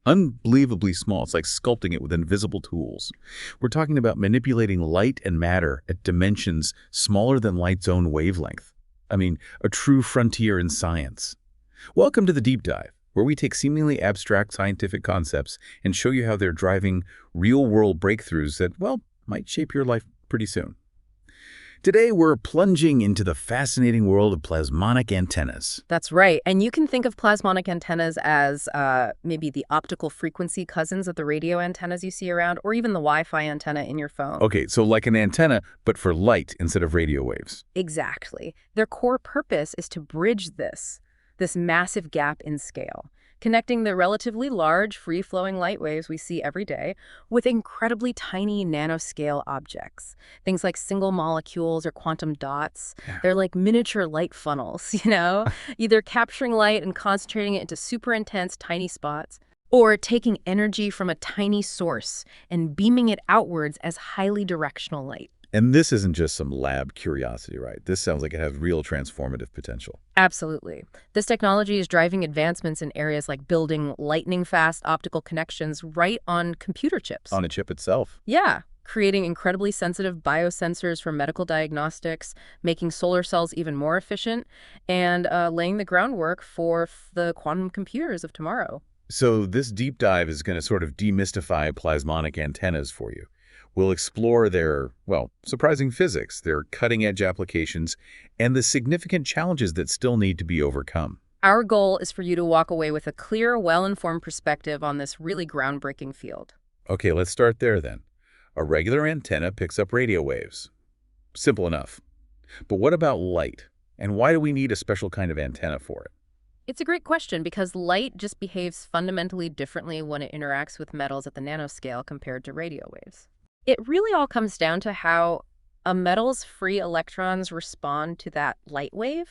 Unbelievably small. It's like sculpting it with invisible tools. We're talking about manipulating light and matter at dimensions smaller than light's own wavelength. I mean, a true frontier in science. Welcome to the Deep Dive, where we take seemingly abstract scientific concepts and show you how they're driving real-world breakthroughs that, well, might shape your life pretty soon. Today, we're plunging into the fascinating world of plasmonic antennas. That's right. And you can think of plasmonic antennas as maybe the optical frequency cousins of the radio antennas you see around, or even the Wi-Fi antenna in your phone. Okay, so like an antenna, but for light instead of radio waves. Exactly. Their core purpose is to bridge this massive gap in scale, connecting the relatively large, free-flowing light waves we see every day with incredibly tiny nanoscale objects. Things like single molecules or quantum dots. Yeah. They're like miniature light funnels, either capturing light and concentrating it into super intense tiny spots, or taking energy from a tiny source and beaming it outwards as highly directional light. And this isn't just some lab curiosity, right? This sounds like it has real transformative potential. Absolutely. This technology is driving advancements in areas like building lightning-fast optical connections right on computer chips. On a chip itself. Yeah, creating incredibly sensitive biosensors for medical diagnostics, making solar cells even more efficient, and laying the groundwork for the quantum computers of tomorrow. So this deep dive is going to sort of demystify plasmonic antennas for you. We'll explore their, well, surprising physics, their cutting-edge applications, and the significant challenges that still need to be overcome. Our goal is for you to walk away with a clear, well-informed perspective on this really groundbreaking field. Okay, let's start there then. A regular antenna picks up radio waves. Simple enough. But what about light? And why do we need a special kind of antenna for it? It's a great question because light just behaves fundamentally differently when it interacts with metals at the nanoscale compared to radio waves. It really all comes down to how a metal's free electrons respond to that light wave.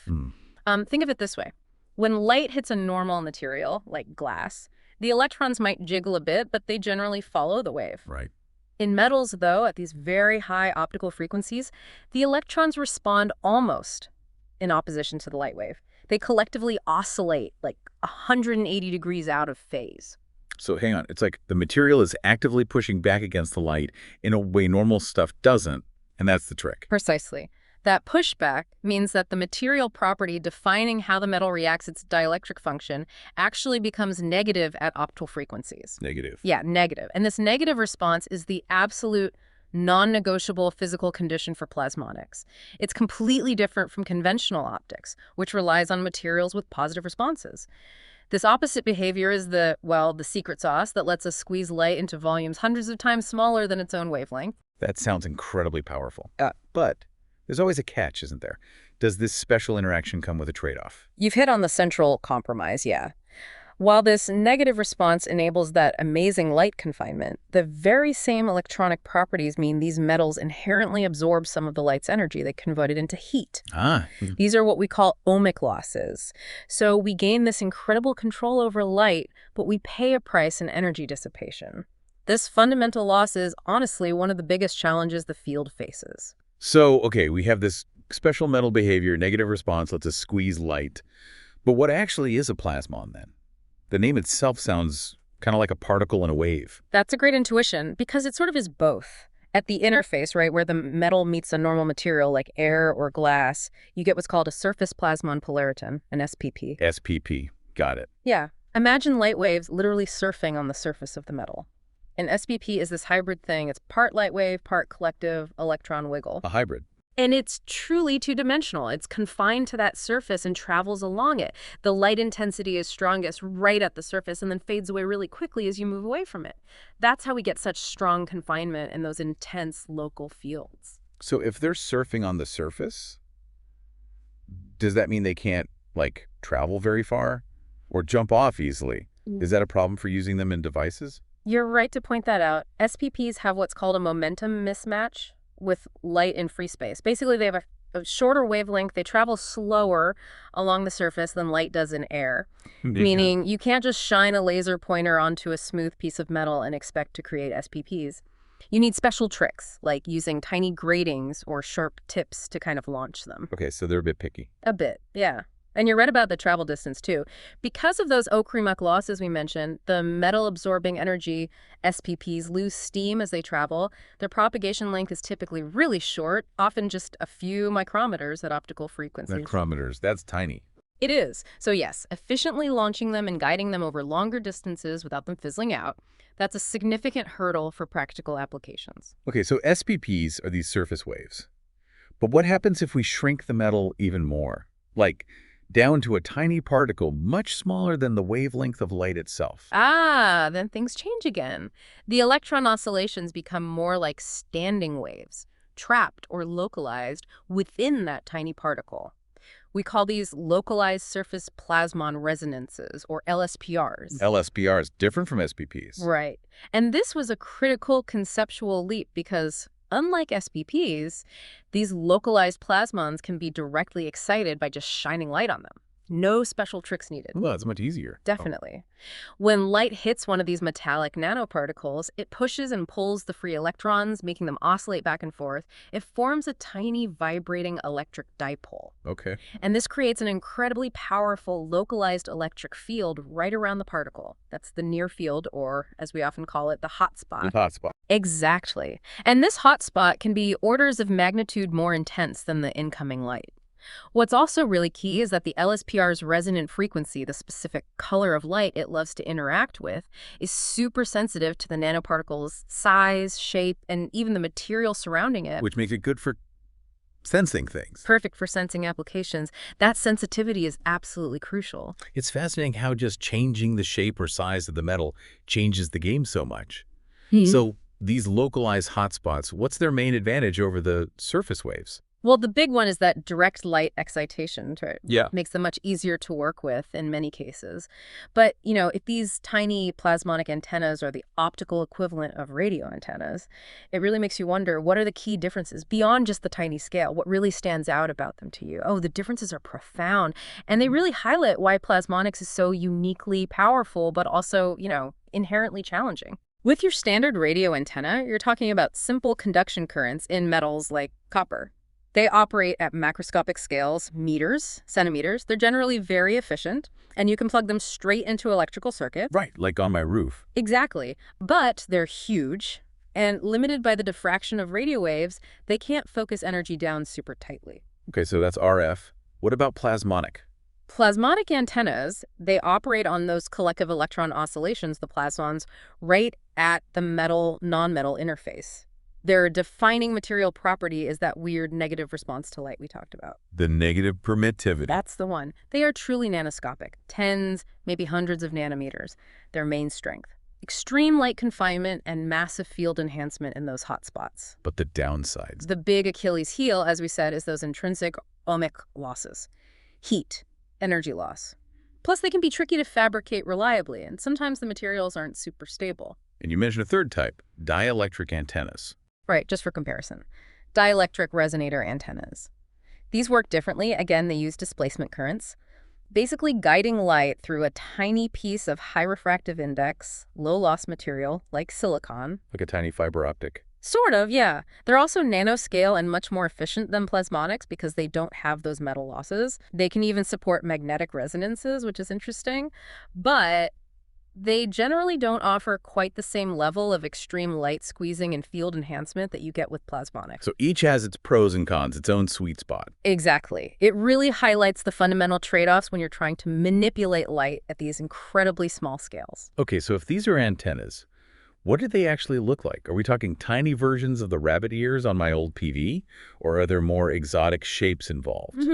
Think of it this way. When light hits a normal material, like glass, the electrons might jiggle a bit, but they generally follow the wave. Right. In metals, though, at these very high optical frequencies, the electrons respond almost in opposition to the light wave. They collectively oscillate like 180 degrees out of phase. So hang on, it's like the material is actively pushing back against the light in a way normal stuff doesn't, and that's the trick. Precisely. That pushback means that the material property defining how the metal reacts its dielectric function actually becomes negative at optical frequencies. Negative. Yeah, negative. And this negative response is the absolute non-negotiable physical condition for plasmonics. It's completely different from conventional optics, which relies on materials with positive responses. This opposite behavior is the secret sauce that lets us squeeze light into volumes hundreds of times smaller than its own wavelength. That sounds incredibly powerful. But there's always a catch, isn't there? Does this special interaction come with a trade-off? You've hit on the central compromise, yeah. While this negative response enables that amazing light confinement, the very same electronic properties mean these metals inherently absorb some of the light's energy. They convert it into heat. These are what we call ohmic losses. So we gain this incredible control over light, but we pay a price in energy dissipation. This fundamental loss is, honestly, one of the biggest challenges the field faces. So, okay, we have this special metal behavior, negative response lets us squeeze light. But what actually is a plasmon then? The name itself sounds kind of like a particle and a wave. That's a great intuition because it sort of is both. At the interface, right, where the metal meets a normal material like air or glass, you get what's called a surface plasmon polariton, an SPP. SPP, got it. Yeah. Imagine light waves literally surfing on the surface of the metal. An SPP is this hybrid thing. It's part light wave, part collective electron wiggle. A hybrid. And it's truly two-dimensional. It's confined to that surface and travels along it. The light intensity is strongest right at the surface and then fades away really quickly as you move away from it. That's how we get such strong confinement in those intense local fields. So if they're surfing on the surface, does that mean they can't, like, travel very far or jump off easily? Is that a problem for using them in devices? You're right to point that out. SPPs have what's called a momentum mismatch with light in free space. Basically, they have a shorter wavelength. They travel slower along the surface than light does in air, meaning you can't just shine a laser pointer onto a smooth piece of metal and expect to create SPPs. You need special tricks, like using tiny gratings or sharp tips to kind of launch them. Okay, so they're a bit picky. A bit, yeah. And you're right about the travel distance, too. Because of those Okrimak losses we mentioned, the metal-absorbing energy SPPs lose steam as they travel. Their propagation length is typically really short, often just a few micrometers at optical frequencies. Micrometers, that's tiny. It is. So yes, efficiently launching them and guiding them over longer distances without them fizzling out, that's a significant hurdle for practical applications. Okay, so SPPs are these surface waves. But what happens if we shrink the metal even more? Like, down to a tiny particle much smaller than the wavelength of light itself. Then things change again. The electron oscillations become more like standing waves, trapped or localized within that tiny particle. We call these localized surface plasmon resonances, or LSPRs. LSPRs, different from SPPs. Right. And this was a critical conceptual leap because, unlike SPPs, these localized plasmons can be directly excited by just shining light on them. No special tricks needed. Well, it's much easier. Definitely. When light hits one of these metallic nanoparticles, it pushes and pulls the free electrons, making them oscillate back and forth. It forms a tiny vibrating electric dipole. Okay. And this creates an incredibly powerful localized electric field right around the particle. That's the near field, or as we often call it, the hot spot. The hot spot. Exactly. And this hot spot can be orders of magnitude more intense than the incoming light. What's also really key is that the LSPR's resonant frequency, the specific color of light it loves to interact with, is super sensitive to the nanoparticle's size, shape, and even the material surrounding it. Which makes it good for sensing things. Perfect for sensing applications. That sensitivity is absolutely crucial. It's fascinating how just changing the shape or size of the metal changes the game so much. So these localized hotspots, what's their main advantage over the surface waves? Well, the big one is that direct light excitation Yeah. makes them much easier to work with in many cases. But, if these tiny plasmonic antennas are the optical equivalent of radio antennas, it really makes you wonder, what are the key differences beyond just the tiny scale? What really stands out about them to you? Oh, the differences are profound. And they really highlight why plasmonics is so uniquely powerful, but also, inherently challenging. With your standard radio antenna, you're talking about simple conduction currents in metals like copper. They operate at macroscopic scales, meters, centimeters. They're generally very efficient, and you can plug them straight into electrical circuits. Right, like on my roof. Exactly. But they're huge, and limited by the diffraction of radio waves, they can't focus energy down super tightly. Okay, so that's RF. What about plasmonic? Plasmonic antennas, they operate on those collective electron oscillations, the plasmons, right at the metal-non-metal interface. Their defining material property is that weird negative response to light we talked about. The negative permittivity. That's the one. They are truly nanoscopic, tens, maybe hundreds of nanometers, their main strength. Extreme light confinement and massive field enhancement in those hot spots. But the downsides. The big Achilles heel, as we said, is those intrinsic ohmic losses. Heat, energy loss. Plus, they can be tricky to fabricate reliably, and sometimes the materials aren't super stable. And you mentioned a third type, dielectric antennas. Right, just for comparison. Dielectric resonator antennas. These work differently. Again, they use displacement currents, basically guiding light through a tiny piece of high refractive index, low-loss material like silicon. Like a tiny fiber optic. Sort of, yeah. They're also nanoscale and much more efficient than plasmonics because they don't have those metal losses. They can even support magnetic resonances, which is interesting. But they generally don't offer quite the same level of extreme light squeezing and field enhancement that you get with plasmonics. So each has its pros and cons, its own sweet spot. Exactly. It really highlights the fundamental trade-offs when you're trying to manipulate light at these incredibly small scales. Okay, so if these are antennas, what do they actually look like? Are we talking tiny versions of the rabbit ears on my old PV? Or are there more exotic shapes involved?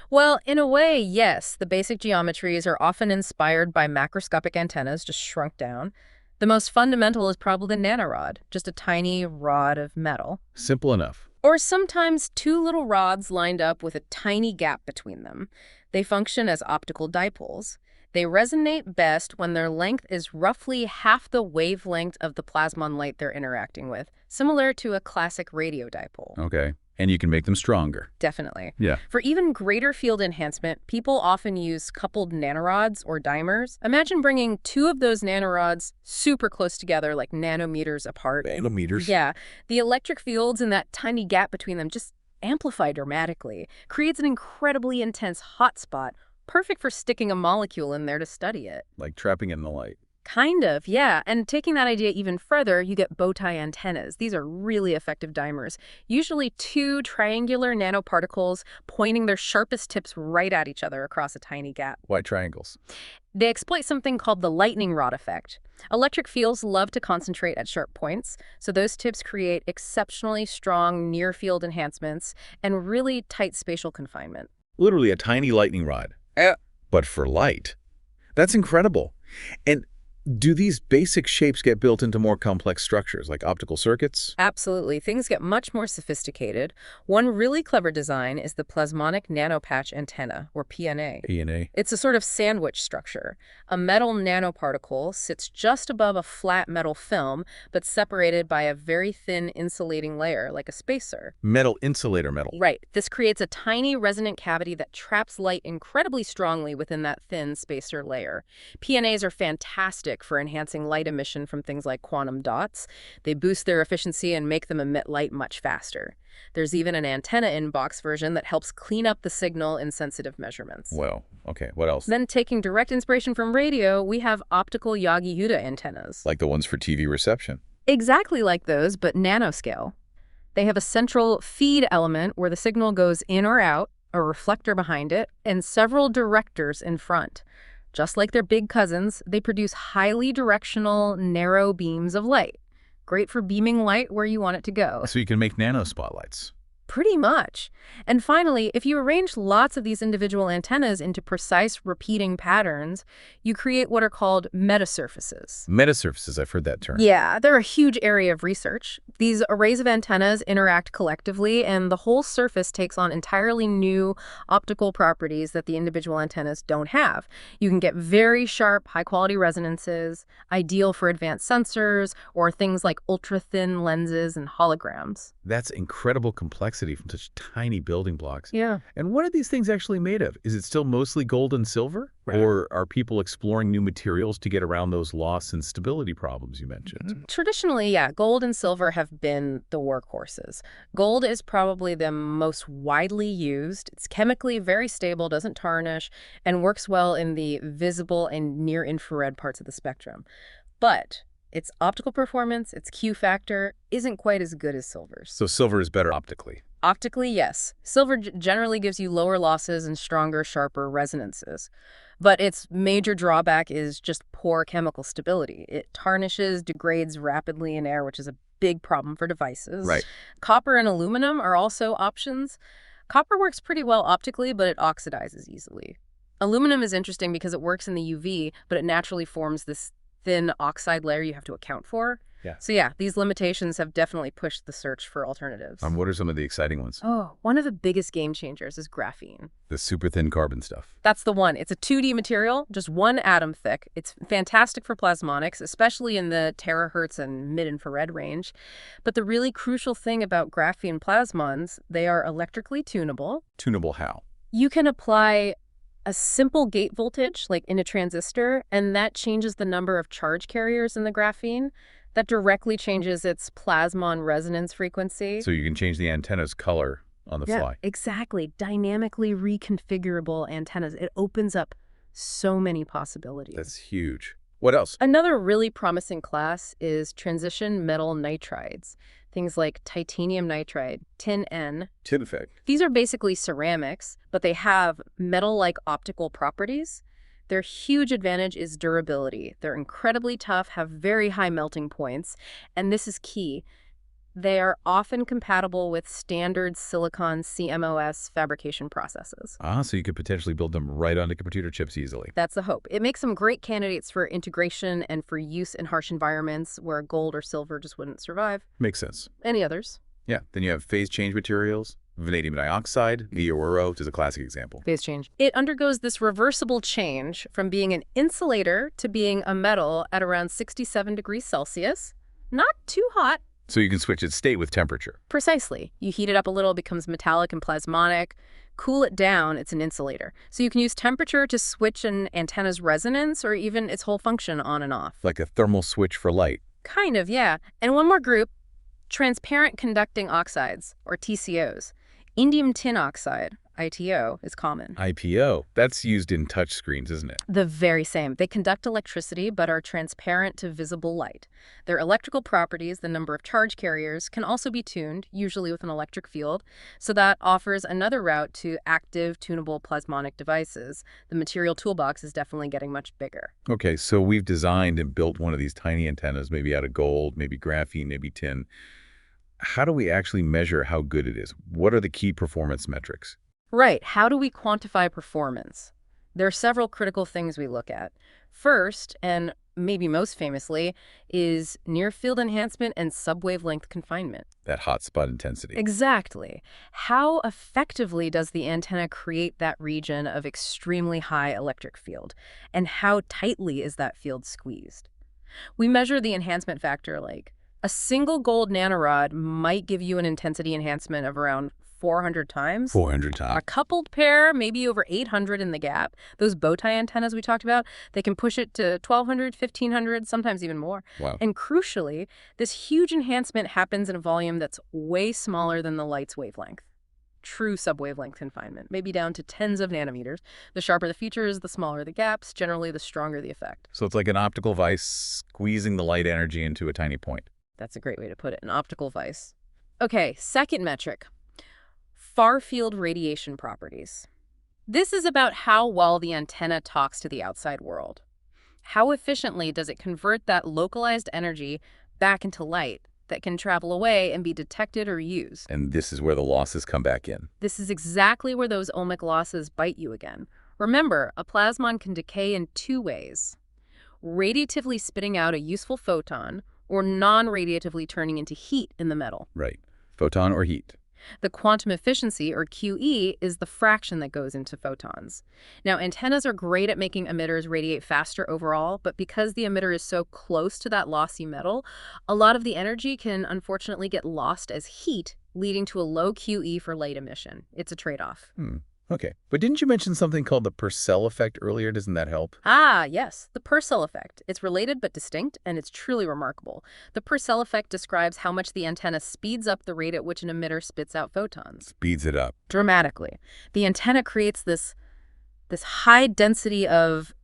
Well, in a way, yes. The basic geometries are often inspired by macroscopic antennas, just shrunk down. The most fundamental is probably the nanorod, just a tiny rod of metal. Simple enough. Or sometimes two little rods lined up with a tiny gap between them. They function as optical dipoles. They resonate best when their length is roughly half the wavelength of the plasmon light they're interacting with, similar to a classic radio dipole. Okay. And you can make them stronger. Definitely. Yeah. For even greater field enhancement, people often use coupled nanorods or dimers. Imagine bringing two of those nanorods super close together, like nanometers apart. Nanometers? Yeah. The electric fields in that tiny gap between them just amplify dramatically, creates an incredibly intense hotspot, perfect for sticking a molecule in there to study it. Like trapping it in the light. Kind of, yeah. And taking that idea even further, you get bow tie antennas. These are really effective dimers. Usually two triangular nanoparticles pointing their sharpest tips right at each other across a tiny gap. Why triangles? They exploit something called the lightning rod effect. Electric fields love to concentrate at sharp points, so those tips create exceptionally strong near-field enhancements and really tight spatial confinement. Literally a tiny lightning rod. But for light. That's incredible. And do these basic shapes get built into more complex structures, like optical circuits? Absolutely. Things get much more sophisticated. One really clever design is the Plasmonic nanopatch antenna, or PNA. PNA. It's a sort of sandwich structure. A metal nanoparticle sits just above a flat metal film, but separated by a very thin insulating layer, like a spacer. Metal insulator metal. Right. This creates a tiny resonant cavity that traps light incredibly strongly within that thin spacer layer. PNAs are fantastic for enhancing light emission from things like quantum dots. They boost their efficiency and make them emit light much faster. There's even an antenna in-box version that helps clean up the signal in sensitive measurements. Well, okay, what else? Then, taking direct inspiration from radio, we have optical Yagi-Uda antennas. Like the ones for TV reception. Exactly like those, but nanoscale. They have a central feed element where the signal goes in or out, a reflector behind it, and several directors in front. Just like their big cousins, they produce highly directional, narrow beams of light. Great for beaming light where you want it to go. So you can make nano spotlights. Pretty much. And finally, if you arrange lots of these individual antennas into precise repeating patterns, you create what are called metasurfaces. Metasurfaces, I've heard that term. Yeah, they're a huge area of research. These arrays of antennas interact collectively, and the whole surface takes on entirely new optical properties that the individual antennas don't have. You can get very sharp, high-quality resonances, ideal for advanced sensors, or things like ultra-thin lenses and holograms. That's incredible complexity from such tiny building blocks. Yeah. And what are these things actually made of? Is it still mostly gold and silver? Right. Or are people exploring new materials to get around those loss and stability problems you mentioned? Traditionally, yeah, gold and silver have been the workhorses. Gold is probably the most widely used. It's chemically very stable, doesn't tarnish, and works well in the visible and near-infrared parts of the spectrum. But its optical performance, its Q factor, isn't quite as good as silver's. So silver is better optically. Optically, yes. Silver generally gives you lower losses and stronger, sharper resonances. But its major drawback is just poor chemical stability. It tarnishes, degrades rapidly in air, which is a big problem for devices. Right. Copper and aluminum are also options. Copper works pretty well optically, but it oxidizes easily. Aluminum is interesting because it works in the UV, but it naturally forms this thin oxide layer you have to account for. Yeah. So yeah, these limitations have definitely pushed the search for alternatives. What are some of the exciting ones? Oh, one of the biggest game changers is graphene. The super thin carbon stuff. That's the one. It's a 2D material, just one atom thick. It's fantastic for plasmonics, especially in the terahertz and mid-infrared range. But the really crucial thing about graphene plasmons, they are electrically tunable. Tunable how? You can apply a simple gate voltage, like in a transistor, and that changes the number of charge carriers in the graphene. That directly changes its plasmon resonance frequency. So you can change the antenna's color on the fly. Exactly. Dynamically reconfigurable antennas. It opens up so many possibilities. That's huge. What else? Another really promising class is transition metal nitrides. Things like titanium nitride, tin N. Tin effect. These are basically ceramics, but they have metal-like optical properties. Their huge advantage is durability. They're incredibly tough, have very high melting points, and this is key. They are often compatible with standard silicon CMOS fabrication processes. So you could potentially build them right onto computer chips easily. That's the hope. It makes them great candidates for integration and for use in harsh environments where gold or silver just wouldn't survive. Makes sense. Any others? Yeah. Then you have phase change materials. Vanadium dioxide, VORO, is a classic example. Phase change. It undergoes this reversible change from being an insulator to being a metal at around 67 degrees Celsius. Not too hot. So you can switch its state with temperature. Precisely. You heat it up a little, it becomes metallic and plasmonic. Cool it down, it's an insulator. So you can use temperature to switch an antenna's resonance or even its whole function on and off. Like a thermal switch for light. Kind of, yeah. And one more group, transparent conducting oxides, or TCOs. Indium tin oxide, ITO, is common. IPO, that's used in touchscreens, isn't it? The very same. They conduct electricity but are transparent to visible light. Their electrical properties, the number of charge carriers, can also be tuned, usually with an electric field, so that offers another route to active, tunable plasmonic devices. The material toolbox is definitely getting much bigger. Okay, so we've designed and built one of these tiny antennas, maybe out of gold, maybe graphene, maybe tin. How do we actually measure how good it is? What are the key performance metrics? Right. How do we quantify performance? There are several critical things we look at. First, and maybe most famously, is near-field enhancement and subwavelength confinement. That hotspot intensity. Exactly. How effectively does the antenna create that region of extremely high electric field? And how tightly is that field squeezed? We measure the enhancement factor like a single gold nanorod might give you an intensity enhancement of around 400 times. 400 A times. coupled pair, maybe over 800 in the gap. Those bow tie antennas we talked about, they can push it to 1,200, 1,500, sometimes even more. Wow. And crucially, this huge enhancement happens in a volume that's way smaller than the light's wavelength. True subwavelength confinement, maybe down to tens of nanometers. The sharper the features, the smaller the gaps, generally the stronger the effect. So it's like an optical vice squeezing the light energy into a tiny point. That's a great way to put it, an optical vice. Okay, second metric. Far-field radiation properties. This is about how well the antenna talks to the outside world. How efficiently does it convert that localized energy back into light that can travel away and be detected or used? And this is where the losses come back in. This is exactly where those ohmic losses bite you again. Remember, a plasmon can decay in two ways: radiatively spitting out a useful photon or non-radiatively turning into heat in the metal. Right. Photon or heat. The quantum efficiency, or QE, is the fraction that goes into photons. Now, antennas are great at making emitters radiate faster overall, but because the emitter is so close to that lossy metal, a lot of the energy can unfortunately get lost as heat, leading to a low QE for light emission. It's a trade-off. Okay. But didn't you mention something called the Purcell effect earlier? Doesn't that help? Ah, yes, the Purcell effect. It's related but distinct, and it's truly remarkable. The Purcell effect describes how much the antenna speeds up the rate at which an emitter spits out photons. Speeds it up. Dramatically. The antenna creates this high density of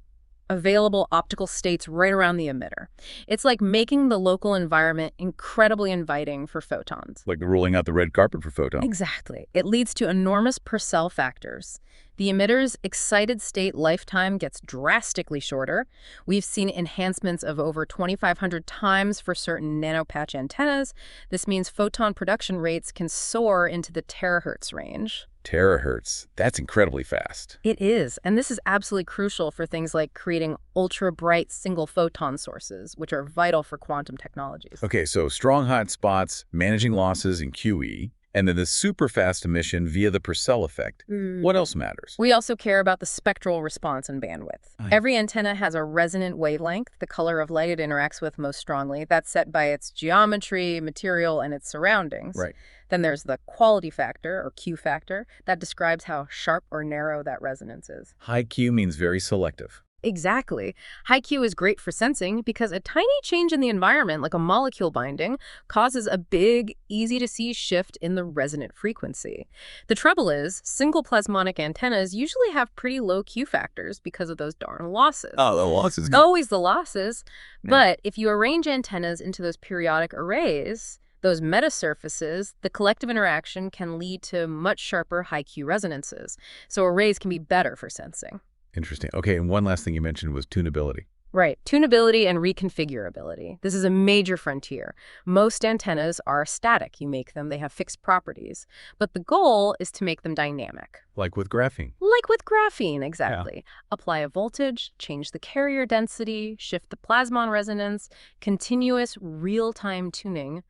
available optical states right around the emitter. It's like making the local environment incredibly inviting for photons. Like rolling out the red carpet for photons. Exactly. It leads to enormous Purcell factors. The emitter's excited state lifetime gets drastically shorter. We've seen enhancements of over 2,500 times for certain nanopatch antennas. This means photon production rates can soar into the terahertz range. Terahertz. That's incredibly fast. It is, and this is absolutely crucial for things like creating ultra-bright single photon sources, which are vital for quantum technologies. Okay, so strong hot spots, managing losses in QE, and then the super fast emission via the Purcell effect. What else matters? We also care about the spectral response and bandwidth. Every antenna has a resonant wavelength, the color of light it interacts with most strongly. That's set by its geometry, material, and its surroundings. Right. Then there's the quality factor, or Q factor, that describes how sharp or narrow that resonance is. High Q means very selective. Exactly. High Q is great for sensing because a tiny change in the environment, like a molecule binding, causes a big, easy-to-see shift in the resonant frequency. The trouble is, single plasmonic antennas usually have pretty low Q factors because of those darn losses. Oh, the losses. Always the losses. Yeah. But if you arrange antennas into those periodic arrays, those metasurfaces, the collective interaction can lead to much sharper high Q resonances. So arrays can be better for sensing. Interesting. Okay, and one last thing you mentioned was tunability. Right. Tunability and reconfigurability. This is a major frontier. Most antennas are static. You make them, they have fixed properties. But the goal is to make them dynamic. Like with graphene. Like with graphene, exactly. Apply a voltage, change the carrier density, shift the plasmon resonance, continuous real-time tuning,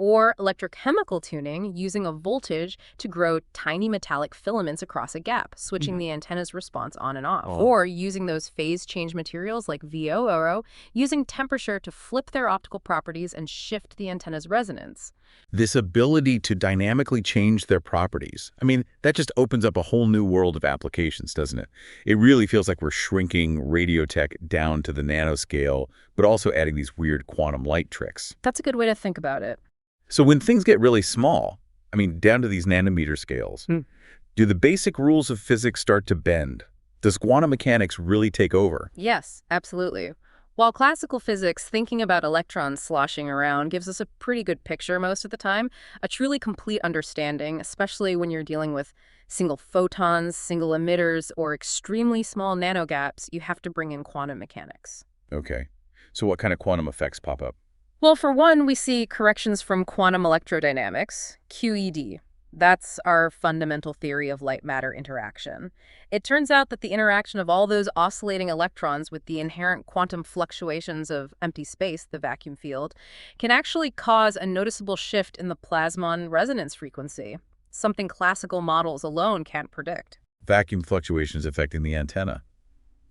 or electrochemical tuning using a voltage to grow tiny metallic filaments across a gap, switching the antenna's response on and off. Or using those phase change materials like VORO, using temperature to flip their optical properties and shift the antenna's resonance. This ability to dynamically change their properties, I mean, that just opens up a whole new world of applications, doesn't it? It really feels like we're shrinking radio tech down to the nanoscale, but also adding these weird quantum light tricks. That's a good way to think about it. So when things get really small, I mean, down to these nanometer scales. Do the basic rules of physics start to bend? Does quantum mechanics really take over? Yes, absolutely. While classical physics, thinking about electrons sloshing around, gives us a pretty good picture most of the time, a truly complete understanding, especially when you're dealing with single photons, single emitters, or extremely small nanogaps, you have to bring in quantum mechanics. Okay. So what kind of quantum effects pop up? Well, for one, we see corrections from quantum electrodynamics, QED. That's our fundamental theory of light-matter interaction. It turns out that the interaction of all those oscillating electrons with the inherent quantum fluctuations of empty space, the vacuum field, can actually cause a noticeable shift in the plasmon resonance frequency, something classical models alone can't predict. Vacuum fluctuations affecting the antenna.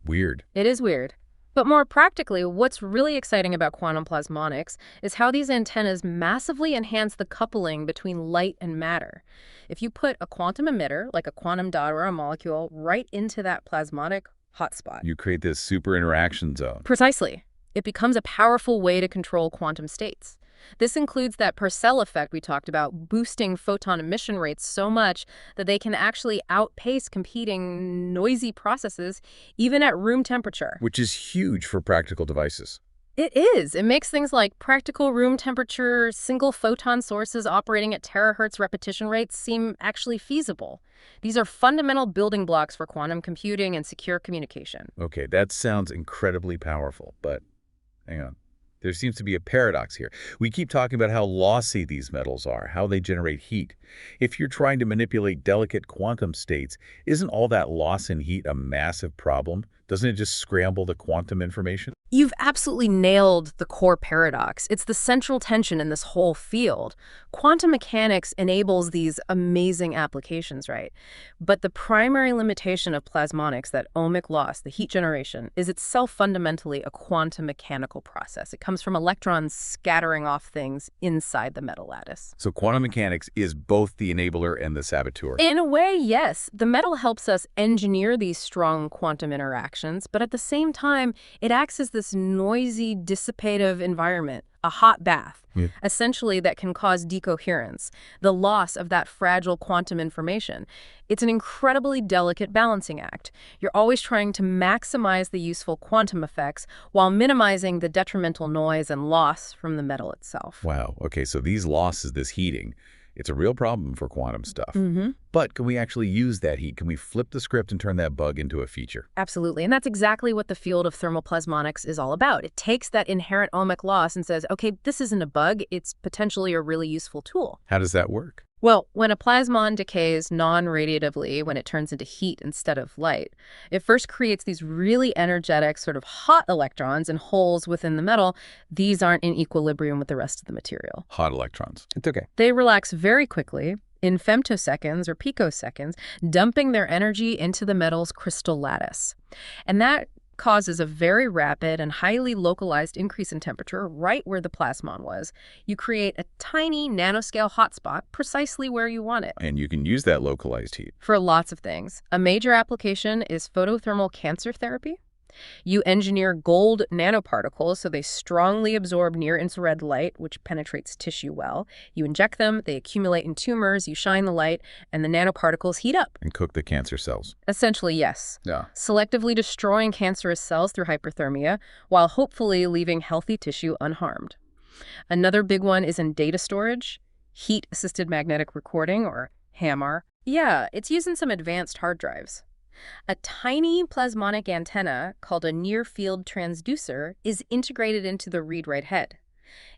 Weird. It is weird. But more practically, what's really exciting about quantum plasmonics is how these antennas massively enhance the coupling between light and matter. If you put a quantum emitter, like a quantum dot or a molecule, right into that plasmonic hotspot. You create this super interaction zone. Precisely. It becomes a powerful way to control quantum states. This includes that Purcell effect we talked about, boosting photon emission rates so much that they can actually outpace competing noisy processes even at room temperature. Which is huge for practical devices. It is. It makes things like practical room temperature, single photon sources operating at terahertz repetition rates seem actually feasible. These are fundamental building blocks for quantum computing and secure communication. Okay, that sounds incredibly powerful, but hang on. There seems to be a paradox here. We keep talking about how lossy these metals are, how they generate heat. If you're trying to manipulate delicate quantum states, isn't all that loss in heat a massive problem? Doesn't it just scramble the quantum information? You've absolutely nailed the core paradox. It's the central tension in this whole field. Quantum mechanics enables these amazing applications, right? But the primary limitation of plasmonics, that ohmic loss, the heat generation, is itself fundamentally a quantum mechanical process. It comes from electrons scattering off things inside the metal lattice. So quantum mechanics is both the enabler and the saboteur. In a way, yes. The metal helps us engineer these strong quantum interactions, but at the same time, it acts as this noisy, dissipative environment, a hot bath, essentially that can cause decoherence, the loss of that fragile quantum information. It's an incredibly delicate balancing act. You're always trying to maximize the useful quantum effects while minimizing the detrimental noise and loss from the metal itself. Wow. Okay, so these losses, this heating, it's a real problem for quantum stuff. Mm-hmm. But can we actually use that heat? Can we flip the script and turn that bug into a feature? Absolutely. And that's exactly what the field of thermoplasmonics is all about. It takes that inherent ohmic loss and says, okay, this isn't a bug. It's potentially a really useful tool. How does that work? Well, when a plasmon decays non-radiatively, when it turns into heat instead of light, it first creates these really energetic, sort of hot electrons and holes within the metal. These aren't in equilibrium with the rest of the material. Hot electrons. It's okay. They relax very quickly, in femtoseconds or picoseconds, dumping their energy into the metal's crystal lattice. And that causes a very rapid and highly localized increase in temperature right where the plasmon was. You create a tiny nanoscale hotspot precisely where you want it. And you can use that localized heat. For lots of things. A major application is photothermal cancer therapy. You engineer gold nanoparticles so they strongly absorb near-infrared light, which penetrates tissue well. You inject them, they accumulate in tumors, you shine the light, and the nanoparticles heat up. And cook the cancer cells. Essentially, yes. Yeah. Selectively destroying cancerous cells through hyperthermia, while hopefully leaving healthy tissue unharmed. Another big one is in data storage, heat-assisted magnetic recording, or HAMR. Yeah, it's used in some advanced hard drives. A tiny plasmonic antenna called a near-field transducer is integrated into the read-write head.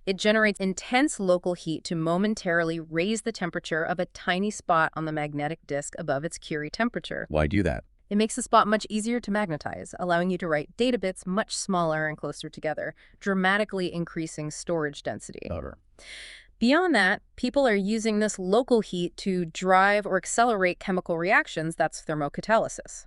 It generates intense local heat to momentarily raise the temperature of a tiny spot on the magnetic disk above its Curie temperature. Why do that? It makes the spot much easier to magnetize, allowing you to write data bits much smaller and closer together, dramatically increasing storage density. Clever. Beyond that, people are using this local heat to drive or accelerate chemical reactions. That's thermocatalysis.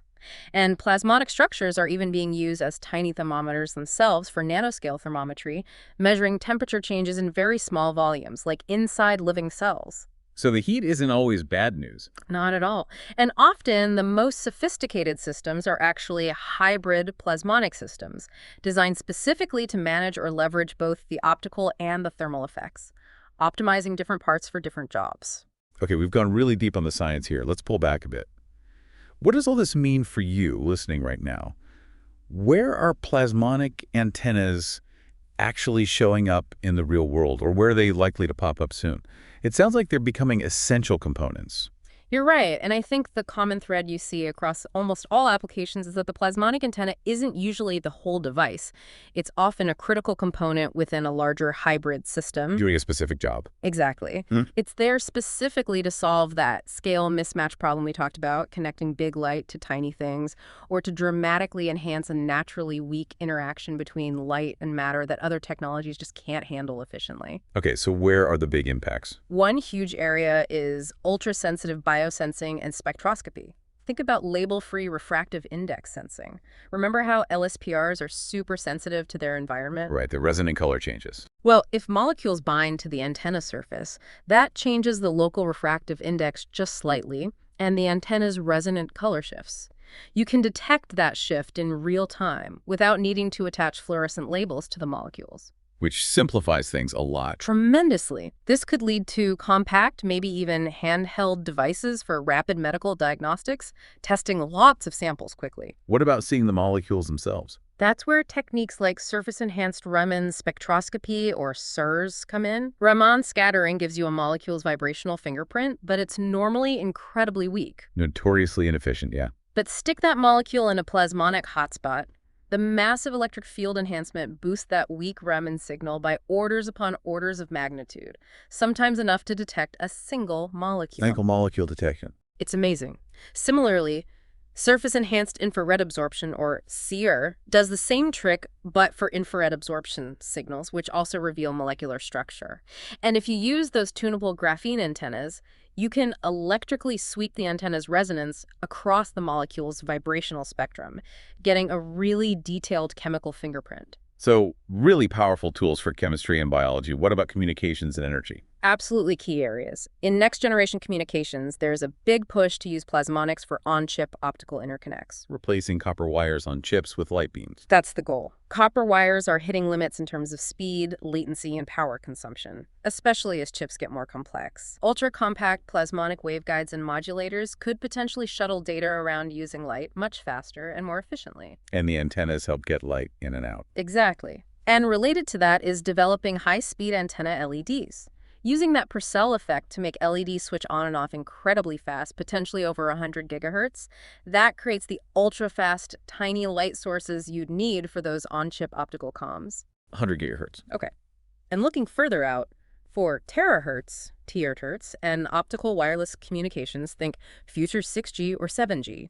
And plasmonic structures are even being used as tiny thermometers themselves for nanoscale thermometry, measuring temperature changes in very small volumes, like inside living cells. So the heat isn't always bad news. Not at all. And often, the most sophisticated systems are actually hybrid plasmonic systems, designed specifically to manage or leverage both the optical and the thermal effects, optimizing different parts for different jobs. Okay, we've gone really deep on the science here. Let's pull back a bit. What does all this mean for you listening right now? Where are plasmonic antennas actually showing up in the real world, or where are they likely to pop up soon? It sounds like they're becoming essential components. You're right, and I think the common thread you see across almost all applications is that the plasmonic antenna isn't usually the whole device. It's often a critical component within a larger hybrid system. Doing a specific job. Exactly. Hmm? It's there specifically to solve that scale mismatch problem we talked about, connecting big light to tiny things, or to dramatically enhance a naturally weak interaction between light and matter that other technologies just can't handle efficiently. Okay, so where are the big impacts? One huge area is ultra-sensitive biosensing and spectroscopy. Think about label-free refractive index sensing. Remember how LSPRs are super sensitive to their environment? Right, the resonant color changes. Well, if molecules bind to the antenna surface, that changes the local refractive index just slightly, and the antenna's resonant color shifts. You can detect that shift in real time without needing to attach fluorescent labels to the molecules. Which simplifies things a lot. Tremendously. This could lead to compact, maybe even handheld devices for rapid medical diagnostics, testing lots of samples quickly. What about seeing the molecules themselves? That's where techniques like surface-enhanced Raman spectroscopy, or SIRS, come in. Raman scattering gives you a molecule's vibrational fingerprint, but it's normally incredibly weak. Notoriously inefficient, yeah. But stick that molecule in a plasmonic hotspot. The massive electric field enhancement boosts that weak Raman signal by orders upon orders of magnitude, sometimes enough to detect a single molecule. Single molecule detection. It's amazing. Similarly, surface-enhanced infrared absorption, or SEER, does the same trick, but for infrared absorption signals, which also reveal molecular structure. And if you use those tunable graphene antennas, you can electrically sweep the antenna's resonance across the molecule's vibrational spectrum, getting a really detailed chemical fingerprint. So, really powerful tools for chemistry and biology. What about communications and energy? Absolutely key areas. In next-generation communications, there's a big push to use plasmonics for on-chip optical interconnects. Replacing copper wires on chips with light beams. That's the goal. Copper wires are hitting limits in terms of speed, latency, and power consumption, especially as chips get more complex. Ultra-compact plasmonic waveguides and modulators could potentially shuttle data around using light much faster and more efficiently. And the antennas help get light in and out. Exactly. And related to that is developing high-speed antenna LEDs. Using that Purcell effect to make LEDs switch on and off incredibly fast, potentially over 100 gigahertz, that creates the ultra-fast, tiny light sources you'd need for those on-chip optical comms. 100 gigahertz. Okay. And looking further out, for terahertz, T-hertz, and optical wireless communications, think future 6G or 7G,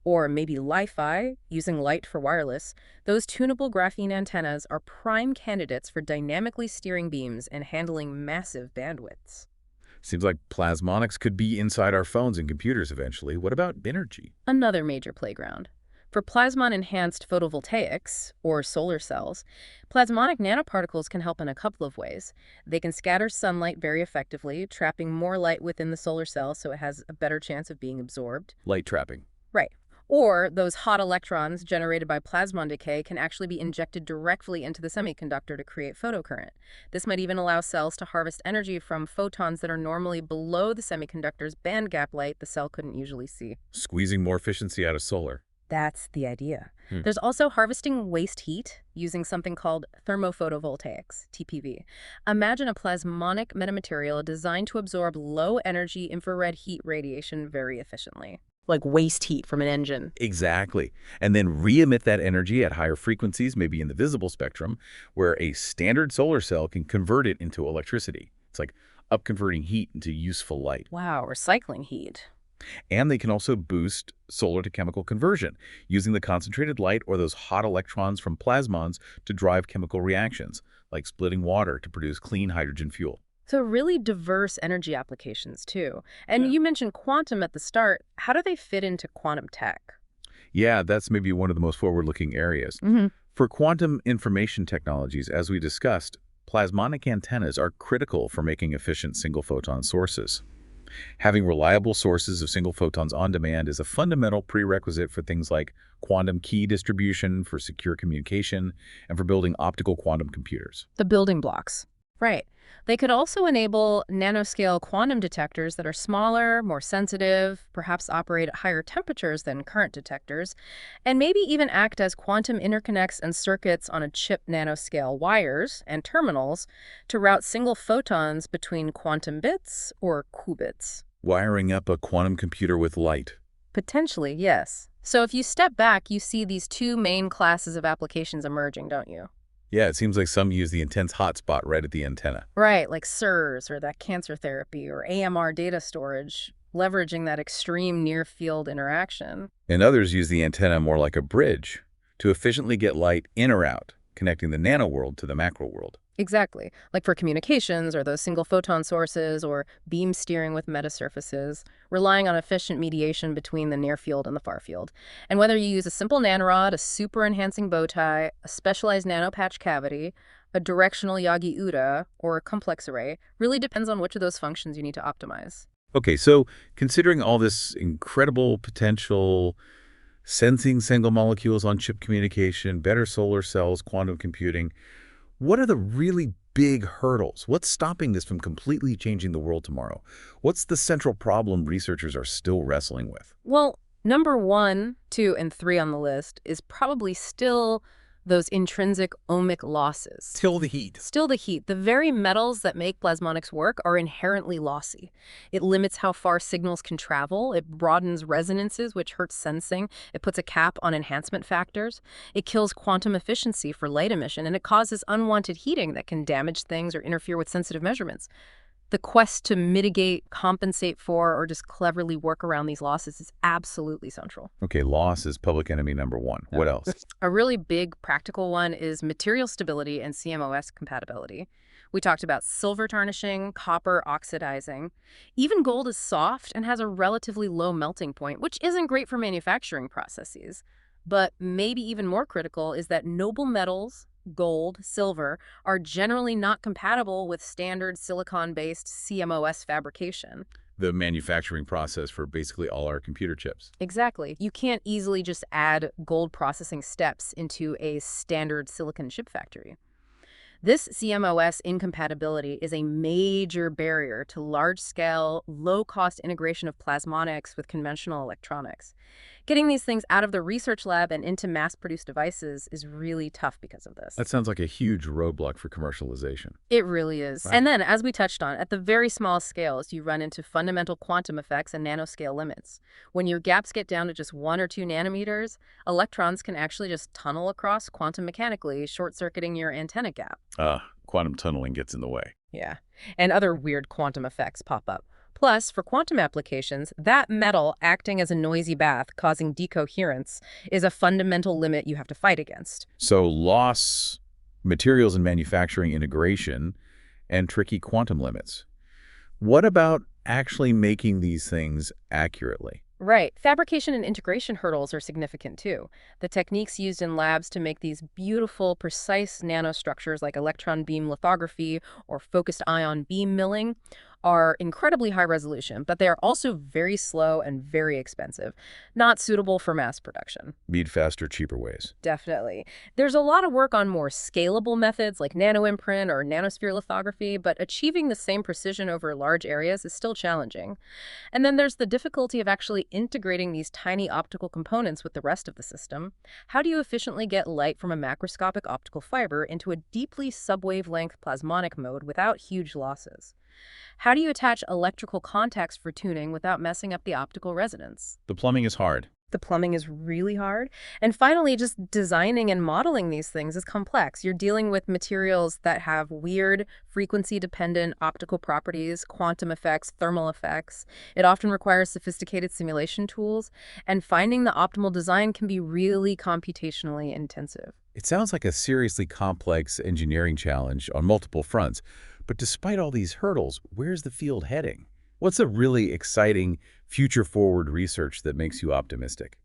or maybe Li-Fi, using light for wireless, those tunable graphene antennas are prime candidates for dynamically steering beams and handling massive bandwidths. Seems like plasmonics could be inside our phones and computers eventually. What about energy? Another major playground. For plasmon-enhanced photovoltaics, or solar cells, plasmonic nanoparticles can help in a couple of ways. They can scatter sunlight very effectively, trapping more light within the solar cell so it has a better chance of being absorbed. Light trapping. Right. Or those hot electrons generated by plasmon decay can actually be injected directly into the semiconductor to create photocurrent. This might even allow cells to harvest energy from photons that are normally below the semiconductor's bandgap light the cell couldn't usually see. Squeezing more efficiency out of solar. That's the idea. There's also harvesting waste heat using something called thermophotovoltaics, TPV. Imagine a plasmonic metamaterial designed to absorb low-energy infrared heat radiation very efficiently. Like waste heat from an engine. Exactly. And then re-emit that energy at higher frequencies, maybe in the visible spectrum, where a standard solar cell can convert it into electricity. It's like upconverting heat into useful light. Wow, recycling heat. And they can also boost solar to chemical conversion, using the concentrated light or those hot electrons from plasmons to drive chemical reactions, like splitting water to produce clean hydrogen fuel. So really diverse energy applications, too. And you mentioned quantum at the start. How do they fit into quantum tech? Yeah, that's maybe one of the most forward-looking areas. For quantum information technologies, as we discussed, plasmonic antennas are critical for making efficient single-photon sources. Having reliable sources of single photons on demand is a fundamental prerequisite for things like quantum key distribution, for secure communication, and for building optical quantum computers. The building blocks. Right. They could also enable nanoscale quantum detectors that are smaller, more sensitive, perhaps operate at higher temperatures than current detectors, and maybe even act as quantum interconnects and circuits on a chip nanoscale wires and terminals to route single photons between quantum bits or qubits. Wiring up a quantum computer with light. Potentially, yes. So if you step back, you see these two main classes of applications emerging, don't you? Yeah, it seems like some use the intense hotspot right at the antenna. Right, like SIRS or that cancer therapy or AMR data storage, leveraging that extreme near-field interaction. And others use the antenna more like a bridge to efficiently get light in or out, connecting the nano world to the macro world. Exactly, like for communications or those single photon sources or beam steering with metasurfaces, relying on efficient mediation between the near field and the far field. And whether you use a simple nanorod, a super enhancing bow tie, a specialized nanopatch cavity, a directional Yagi-Uda, or a complex array, really depends on which of those functions you need to optimize. Okay, so considering all this incredible potential, sensing single molecules on chip communication, better solar cells, quantum computing, what are the really big hurdles? What's stopping this from completely changing the world tomorrow? What's the central problem researchers are still wrestling with? Well, number 1, 2, and 3 on the list is probably still those intrinsic ohmic losses. Still the heat. Still the heat. The very metals that make plasmonics work are inherently lossy. It limits how far signals can travel. It broadens resonances, which hurts sensing. It puts a cap on enhancement factors. It kills quantum efficiency for light emission, and it causes unwanted heating that can damage things or interfere with sensitive measurements. The quest to mitigate, compensate for, or just cleverly work around these losses is absolutely central. Okay, loss is public enemy number one. What else? A really big practical one is material stability and CMOS compatibility. We talked about silver tarnishing, copper oxidizing. Even gold is soft and has a relatively low melting point, which isn't great for manufacturing processes. But maybe even more critical is that noble metals, gold, silver, are generally not compatible with standard silicon-based CMOS fabrication. The manufacturing process for basically all our computer chips. Exactly. You can't easily just add gold processing steps into a standard silicon chip factory. This CMOS incompatibility is a major barrier to large-scale, low-cost integration of plasmonics with conventional electronics. Getting these things out of the research lab and into mass-produced devices is really tough because of this. That sounds like a huge roadblock for commercialization. It really is. Right. And then, as we touched on, at the very small scales, you run into fundamental quantum effects and nanoscale limits. When your gaps get down to just 1 or 2 nanometers, electrons can actually just tunnel across quantum mechanically, short-circuiting your antenna gap. Quantum tunneling gets in the way. Yeah. And other weird quantum effects pop up. Plus, for quantum applications, that metal acting as a noisy bath causing decoherence is a fundamental limit you have to fight against. So loss, materials and manufacturing integration, and tricky quantum limits. What about actually making these things accurately? Right. Fabrication and integration hurdles are significant too. The techniques used in labs to make these beautiful, precise nanostructures like electron beam lithography or focused ion beam milling are incredibly high resolution, but they are also very slow and very expensive, not suitable for mass production. Need faster, cheaper ways. Definitely. There's a lot of work on more scalable methods like nanoimprint or nanosphere lithography, but achieving the same precision over large areas is still challenging. And then there's the difficulty of actually integrating these tiny optical components with the rest of the system. How do you efficiently get light from a macroscopic optical fiber into a deeply subwavelength plasmonic mode without huge losses? How do you attach electrical contacts for tuning without messing up the optical resonance? The plumbing is hard. The plumbing is really hard. And finally, just designing and modeling these things is complex. You're dealing with materials that have weird, frequency-dependent optical properties, quantum effects, thermal effects. It often requires sophisticated simulation tools, and finding the optimal design can be really computationally intensive. It sounds like a seriously complex engineering challenge on multiple fronts. But despite all these hurdles, where's the field heading? What's the really exciting, future-forward research that makes you optimistic?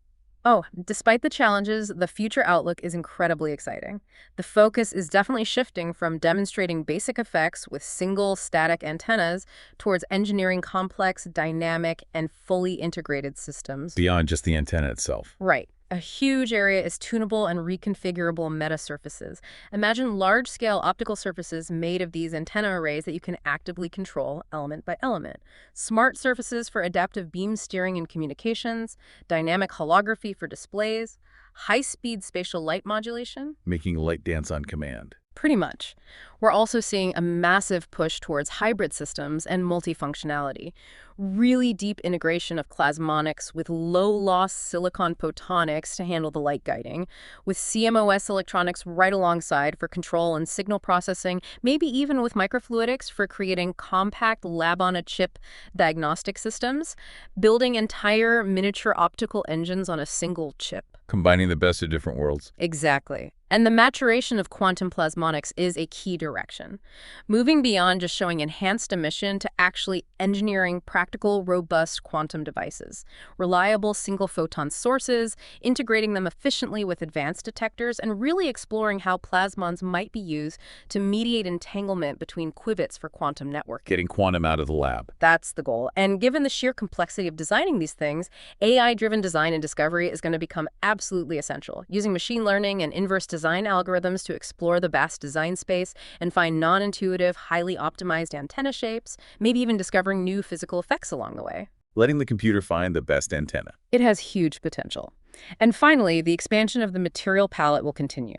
Oh, despite the challenges, the future outlook is incredibly exciting. The focus is definitely shifting from demonstrating basic effects with single static antennas towards engineering complex, dynamic, and fully integrated systems. Beyond just the antenna itself. Right. A huge area is tunable and reconfigurable metasurfaces. Imagine large-scale optical surfaces made of these antenna arrays that you can actively control element by element. Smart surfaces for adaptive beam steering and communications, dynamic holography for displays, high-speed spatial light modulation. Making light dance on command. Pretty much. We're also seeing a massive push towards hybrid systems and multifunctionality. Really deep integration of plasmonics with low-loss silicon photonics to handle the light guiding, with CMOS electronics right alongside for control and signal processing, maybe even with microfluidics for creating compact lab-on-a-chip diagnostic systems, building entire miniature optical engines on a single chip. Combining the best of different worlds. Exactly. And the maturation of quantum plasmonics is a key direction, moving beyond just showing enhanced emission to actually engineering practical, robust quantum devices, reliable single-photon sources, integrating them efficiently with advanced detectors, and really exploring how plasmons might be used to mediate entanglement between qubits for quantum networking. Getting quantum out of the lab. That's the goal. And given the sheer complexity of designing these things, AI-driven design and discovery is going to become absolutely essential, using machine learning and inverse design algorithms to explore the vast design space and find non-intuitive, highly optimized antenna shapes, maybe even discovering new physical effects along the way. Letting the computer find the best antenna. It has huge potential. And finally, the expansion of the material palette will continue.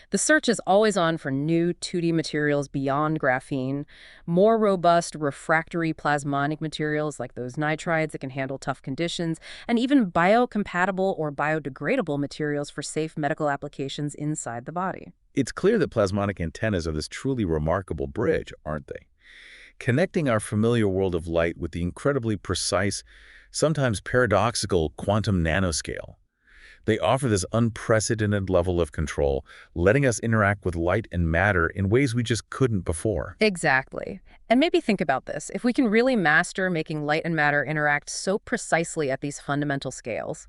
The search is always on for new 2D materials beyond graphene, more robust refractory plasmonic materials like those nitrides that can handle tough conditions, and even biocompatible or biodegradable materials for safe medical applications inside the body. It's clear that plasmonic antennas are this truly remarkable bridge, aren't they? Connecting our familiar world of light with the incredibly precise, sometimes paradoxical quantum nanoscale. They offer this unprecedented level of control, letting us interact with light and matter in ways we just couldn't before. Exactly. And maybe think about this. If we can really master making light and matter interact so precisely at these fundamental scales,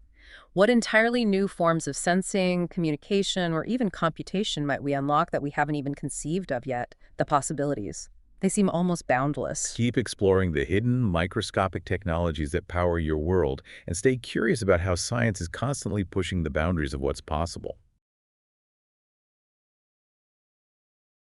what entirely new forms of sensing, communication, or even computation might we unlock that we haven't even conceived of yet? The possibilities. They seem almost boundless. Keep exploring the hidden, microscopic technologies that power your world, and stay curious about how science is constantly pushing the boundaries of what's possible.